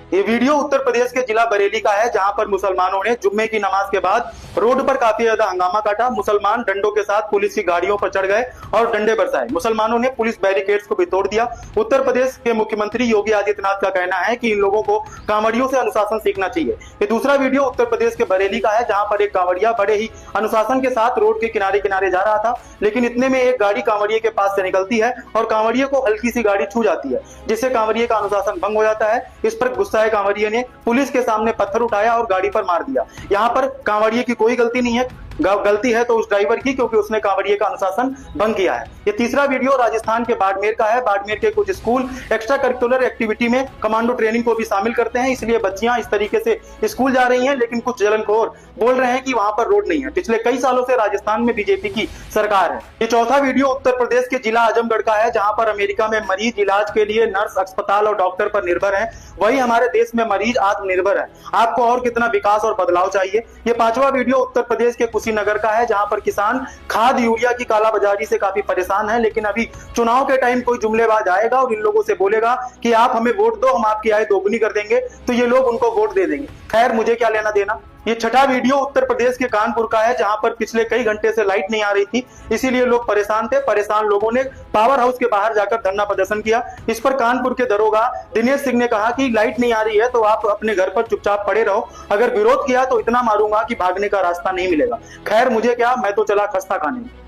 ये वीडियो उत्तर प्रदेश के जिला बरेली का है, जहां पर मुसलमानों ने जुम्मे की नमाज के बाद रोड पर काफी ज्यादा हंगामा काटा। मुसलमान डंडों के साथ पुलिस की गाड़ियों पर चढ़ गए और डंडे बरसाए। मुसलमानों ने पुलिस बैरिकेड्स को भी तोड़ दिया। उत्तर प्रदेश के मुख्यमंत्री योगी आदित्यनाथ का कहना है कि इन लोगों को कांवड़ियों से अनुशासन सीखना चाहिए। ये दूसरा वीडियो उत्तर प्रदेश के बरेली का है, जहां पर एक कांवड़िया बड़े ही अनुशासन के साथ रोड के किनारे किनारे जा रहा था, लेकिन इतने में एक गाड़ी कांवड़िए के पास से निकलती है और कांवड़िए को हल्की सी गाड़ी छू जाती है, जिससे कांवड़िए का अनुशासन भंग हो जाता है। इस पर गुस्साए कांवड़िए ने पुलिस के सामने पत्थर उठाया और गाड़ी पर मार दिया। यहाँ पर कांवड़िए की कोई गलती नहीं है, गलती है तो उस ड्राइवर की, क्योंकि उसने कांवड़िए का अनुशासन भंग किया है। ये तीसरा वीडियो राजस्थान के बाड़मेर का है। बाड़मेर के कुछ स्कूल एक्स्ट्रा करिकुलर एक्टिविटी में कमांडो ट्रेनिंग को भी शामिल करते हैं, इसलिए बच्चियां इस तरीके से स्कूल जा रही हैं, लेकिन कुछ जलनखोर बोल रहे हैं कि वहां पर रोड नहीं है। पिछले कई सालों से राजस्थान में बीजेपी की सरकार है। ये चौथा वीडियो उत्तर प्रदेश के जिला आजमगढ़ का है, जहां पर अमेरिका में मरीज इलाज के लिए नर्स, अस्पताल और डॉक्टर पर निर्भर है, वही हमारे देश में मरीज आत्मनिर्भर है। आपको और कितना विकास और बदलाव चाहिए। ये पांचवा वीडियो उत्तर प्रदेश के कुशीनगर का है, जहां पर किसान खाद यूरिया की कालाबाजारी से काफी परेशान है, लेकिन अभी चुनाव के टाइम कोई जुमलेबाज आएगा और इन लोगों से बोलेगा कि आप हमें वोट दो, हम आपकी आय दोगुनी कर देंगे, तो ये लोग उनको वोट दे देंगे। खैर, मुझे क्या लेना देना। ये छठा वीडियो उत्तर प्रदेश के कानपुर का है, जहां पर पिछले कई घंटे से लाइट नहीं आ रही थी, इसीलिए लोग परेशान थे। परेशान लोगों ने पावर हाउस के बाहर जाकर धरना प्रदर्शन किया। इस पर कानपुर के दरोगा दिनेश सिंह ने कहा कि लाइट नहीं आ रही है तो आप अपने घर पर चुपचाप पड़े रहो, अगर विरोध किया तो इतना मारूंगा कि भागने का रास्ता नहीं मिलेगा। खैर, मुझे क्या, मैं तो चला खस्ता खाने।